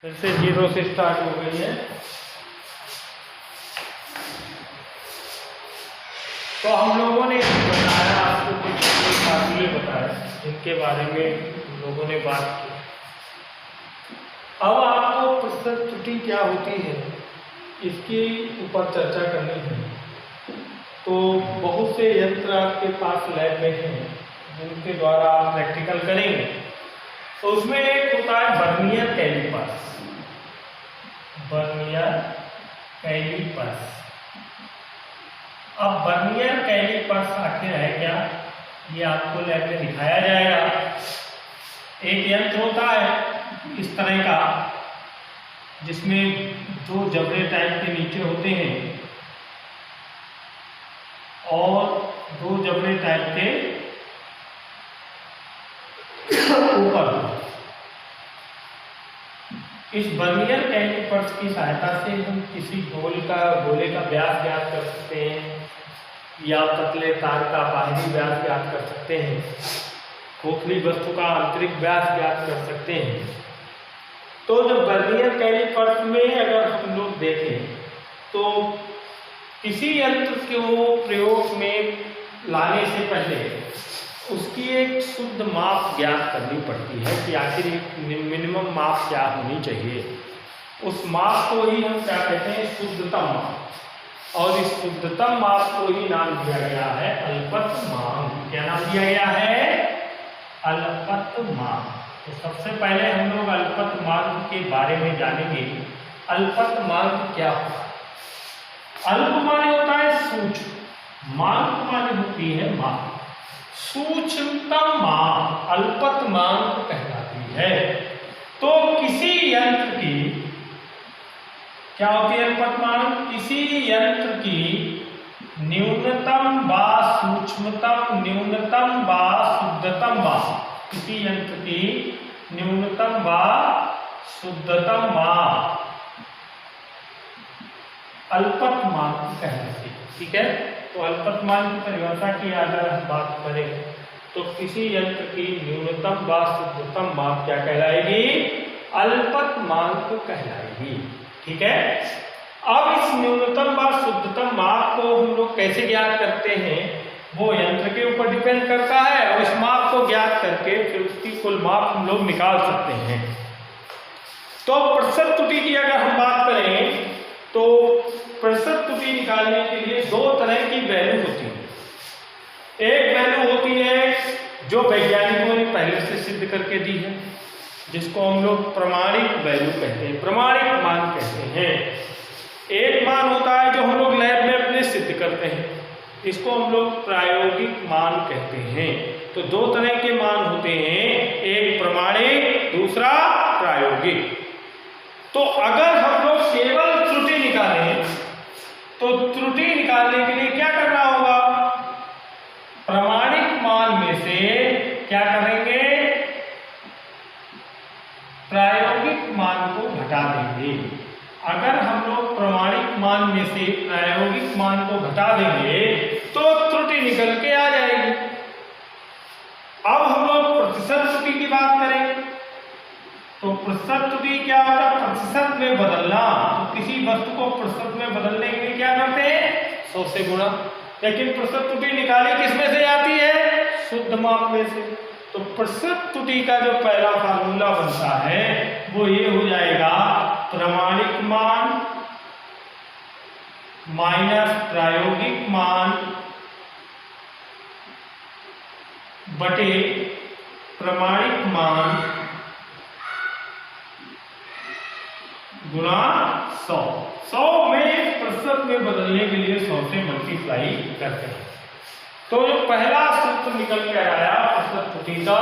फिर से 0 से स्टार्ट हो गई है। तो हम लोगों ने बताया आपको कुछ फार्मूले बताए जिनके बारे में हम लोगों ने बात की। अब आपको प्रतिशत त्रुटि क्या होती है इसके ऊपर चर्चा करनी है। तो बहुत से यंत्र आपके पास लैब में हैं जिनके द्वारा आप प्रैक्टिकल करेंगे। तो उसमें एक होता है वर्नियर कैलिपर्स। Vernier callipers. अब वर्नियर कैलिपर्स आखिर है क्या, ये आपको लैब में दिखाया जाएगा। एक यंत्र होता है इस तरह का जिसमें दो जबड़े टाइप के नीचे होते हैं और दो जबड़े टाइप के ऊपर। इस वर्नियर कैलिपर्स की सहायता से हम किसी गोले का व्यास ज्ञात कर सकते हैं या पतले तार का बाहरी व्यास ज्ञात कर सकते हैं, खोखली वस्तु का आंतरिक व्यास ज्ञात कर सकते हैं। तो जब वर्नियर कैलिपर्स में अगर हम लोग देखें तो किसी यंत्र को प्रयोग में लाने से पहले उसकी एक शुद्ध माप ज्ञात करनी पड़ती है कि आखिर एक मिनिमम माप क्या होनी चाहिए। उस माप को ही हम क्या कहते हैं, शुद्धतम माप। और इस शुद्धतम माप को ही नाम दिया गया है अल्पतमांक। क्या नाम दिया गया है? अल्पतमांक। तो सबसे पहले हम लोग अल्पतमांक के बारे में जानेंगे। अल्पतमांक क्या होता है? अल्प माने होता है सूक्ष्म, मांक माने होती है माप। सूक्ष्मतम माप अल्पतमांक कहलाती है। तो किसी यंत्र की क्या होती है अल्पतमांक? किसी यंत्र की न्यूनतम व सूक्ष्मतम, न्यूनतम व शुद्धतम माप। किसी यंत्र की न्यूनतम व शुद्धतम माप अल्पतमांक कहलाती है। ठीक है, तो अल्पतमांक की परिभाषा की अगर हम बात करें तो किसी यंत्र की न्यूनतम व शुद्धतम माप क्या कहलाएगी? अल्पतमांक कहलाएगी। ठीक है, अब इस न्यूनतम व शुद्धतम माप को हम लोग कैसे ज्ञात करते हैं वो यंत्र के ऊपर डिपेंड करता है। और इस माप को ज्ञात करके फिर उसकी कुल माप हम लोग निकाल सकते हैं। तो प्रतिशत त्रुटि की अगर हम बात करें तो प्रतिशत त्रुटि निकालने के लिए दो तरह की वैल्यू होती है। एक वैल्यू होती है जो वैज्ञानिकों ने पहले से सिद्ध करके दी है, जिसको हम लोग प्रमाणिक वैल्यू कहते हैं, प्रमाणिक मान कहते हैं। एक मान होता है जो हम लोग लैब में अपने सिद्ध करते हैं, इसको हम लोग प्रायोगिक मान कहते हैं। तो दो तरह के मान होते हैं, एक प्रमाणिक, दूसरा प्रायोगिक। तो अगर हम लोग केवल त्रुटि निकालें तो त्रुटि निकालने के लिए क्या करना होगा? प्रमाणिक मान में से क्या करेंगे? प्रायोगिक मान को घटा देंगे। अगर हम लोग प्रमाणिक मान में से प्रायोगिक मान को घटा देंगे तो त्रुटि निकल के आ जाएगी। अब हम लोग प्रतिशत त्रुटि की बात करें तो प्रतिशत त्रुटि क्या होता है? प्रतिशत में बदलना। तो किसी वस्तु को प्रतिशत में बदलने के लिए क्या करते हैं? 100 से गुणा। लेकिन प्रतिशत त्रुटि निकाली किस में से जाती है? शुद्ध माप में से। तो प्रतिशत त्रुटि का जो पहला फार्मूला बनता है वो ये हो जाएगा, प्रमाणिक मान माइनस प्रायोगिक मान बटे प्रमाणिक मान गुणा 100। 100 में प्रतिशत में बदलने के लिए 100 से मल्टीप्लाई करते हैं। तो जो पहला सूत्र निकल के आया प्रतिशत त्रुटि का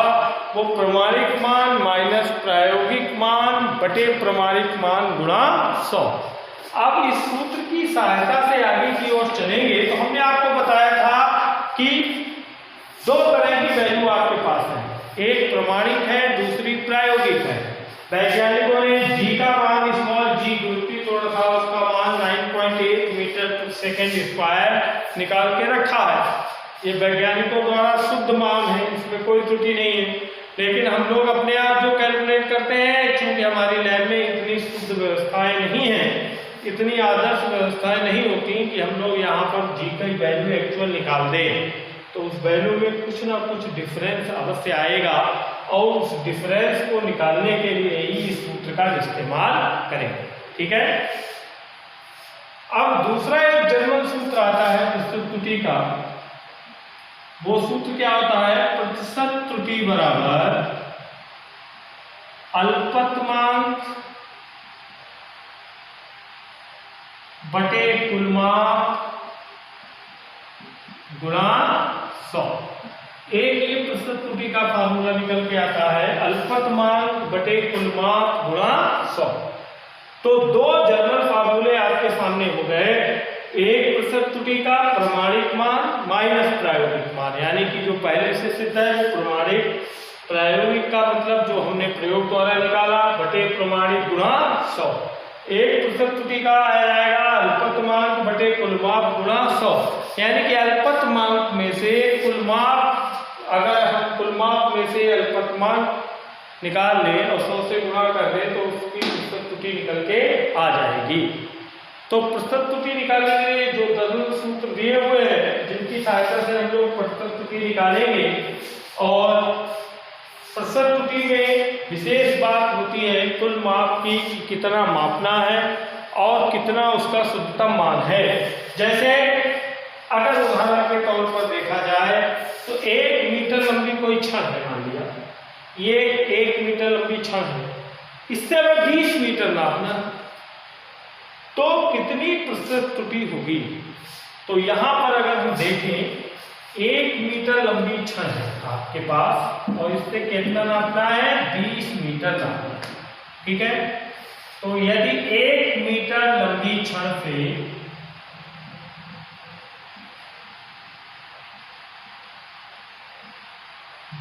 वो प्रमाणिक मान माइनस प्रायोगिक मान बटे प्रमाणिक मान गुणा 100। अब इस सूत्र की सहायता से आगे की ओर चलेंगे तो हमने आपको बताया था कि दो तरह की वैल्यू आपके पास है, एक प्रमाणिक है, दूसरी प्रायोगिक है। वैज्ञानिकों ने जी का मान स्मॉल जी गुरुत्वीय त्वरण था, उसका मान 9.8 मीटर पर सेकेंड स्क्वायर निकाल के रखा है। ये वैज्ञानिकों द्वारा शुद्ध मान है, इसमें कोई त्रुटि नहीं है। लेकिन हम लोग अपने आप जो कैलकुलेट करते हैं, चूंकि हमारी लैब में इतनी शुद्ध व्यवस्थाएं नहीं हैं, इतनी आदर्श व्यवस्थाएं नहीं होती कि हम लोग यहाँ पर जी का वैल्यू एक्चुअल निकाल दें, तो उस वैल्यू में कुछ ना कुछ डिफरेंस अवश्य आएगा और उस डिफरेंस को निकालने के लिए ही इस सूत्र का इस्तेमाल करेंगे। ठीक है। अब दूसरा एक जनरल सूत्र आता है प्रतिशत त्रुटि का। वो सूत्र क्या होता है? प्रतिशत त्रुटि बराबर अल्पतमांक बटे कुल माप गुणा 100। एक ये प्रतिशत त्रुटि का फार्मूला निकल के आता है, अल्पतमांक बटे कुल माप गुणा 100। तो दो जनरल फार्मूले आपके सामने हो गए। एक प्रतिशत त्रुटि का प्रमाणिक मान माइनस प्रायोगिक मान, यानी कि जो पहले से सिद्ध है वो प्रमाणिक, प्रायोगिक का मतलब जो हमने प्रयोग द्वारा निकाला, बटे प्रमाणिक गुणा 100। एक प्रतिशत त्रुटि का आ जाएगा अल्पतमांक बटे कुल माप गुणा 100, यानी कि अल्पतमांक में से कुल माप, अगर हम कुल माप में से अल्पतमांक निकाल लें और 100 से गुणा कर दें तो उसकी प्रतिशत त्रुटि निकल के आ जाएगी। तो प्रतिशत त्रुटि निकालने के लिए जो जनरल सूत्र दिए हुए हैं, जिनकी सहायता से हम लोग प्रतिशत त्रुटि निकालेंगे, और प्रतिशत त्रुटि में विशेष बात होती है कुल माप की कि कितना मापना है और कितना उसका शुद्धतम मान है। जैसे अगर उदाहरण के तौर पर देखा जाए तो 1 मीटर लंबी कोई छड़ है, मान लिया ये 1 मीटर लंबी छड़ है, इससे हमें 20 मीटर नापना, तो कितनी प्रतिशत त्रुटि होगी? तो यहाँ पर अगर हम देखें 1 मीटर लंबी छड़ है आपके पास और इससे कितना नापना है? 20 मीटर नापना है। ठीक है। तो यदि 1 मीटर लंबी छड़ से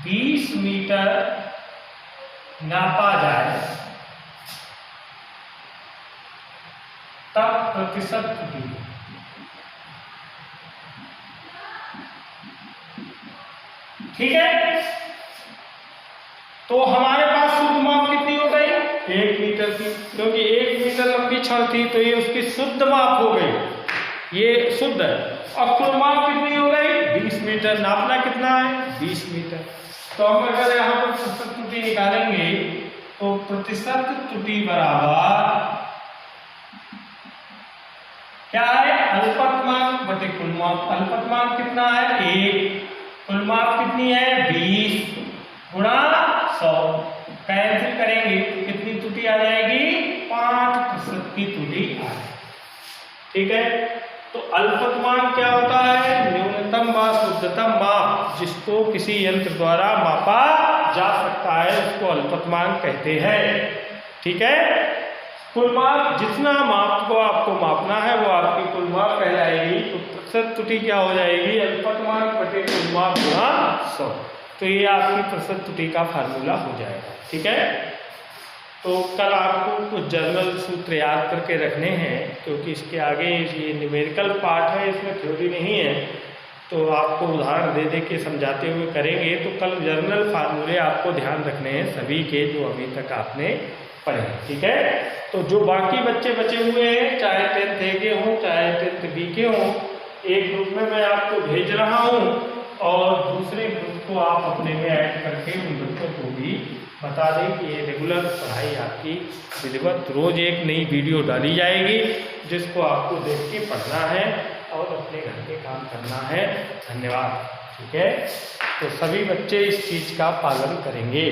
20 मीटर नापा जाए तब प्रतिशत त्रुटि, ठीक है। तो हमारे पास शुद्ध माप कितनी हो गई? 1 मीटर की, क्योंकि 1 मीटर लंबी छड़ थी तो ये उसकी शुद्ध माप हो गई, ये शुद्ध है। अब कुल माप कितनी हो गई? 20 मीटर। नापना कितना है? 20 मीटर। तो हम अगर यहाँ पर प्रतिशत त्रुटि निकालेंगे तो प्रतिशत त्रुटि बराबर क्या है? अल्पतमांक बटे कुल माप। अल्पतमांक कितना है? 1, कुल माप कितनी है? 20 गुणा 100। कैंसिल करेंगे तो कितनी त्रुटि आ जाएगी? 5% की त्रुटि आ जाएगी। ठीक है। तो अल्पतमांक क्या होता है? न्यूनतम व शुद्धतम माप, जिसको किसी यंत्र द्वारा मापा जा सकता है उसको अल्पतमांक कहते हैं। ठीक है। कुल माप, जितना माप को आपको मापना है वो आपकी कुल माप कहलाएगी। तो प्रतिशत त्रुटि क्या हो जाएगी? अल्पतमांक बटे कुल माप गुणा 100। तो ये आपकी प्रतिशत त्रुटि का फार्मूला हो जाएगा। ठीक है। तो कल आपको कुछ जनरल सूत्र याद करके रखने हैं, क्योंकि इसके आगे ये न्यूमेरिकल पार्ट है, इसमें थ्योरी नहीं है, तो आपको उदाहरण दे दे के समझाते हुए करेंगे। तो कल जनरल फार्मूले आपको ध्यान रखने हैं सभी के, जो अभी तक आपने पढ़े। ठीक है। तो जो बाकी बच्चे बचे हुए हैं, चाहे 10th A के हों चाहे 10th B के हों, एक ग्रुप में मैं आपको भेज रहा हूँ और दूसरे ग्रुप को आप अपने में ऐड करके उन बच्चों को भी बता दें कि ये रेगुलर पढ़ाई आपकी विधिवत रोज एक नई वीडियो डाली जाएगी, जिसको आपको देख के पढ़ना है और अपने घर के काम करना है। धन्यवाद। ठीक है। तो सभी बच्चे इस चीज़ का पालन करेंगे।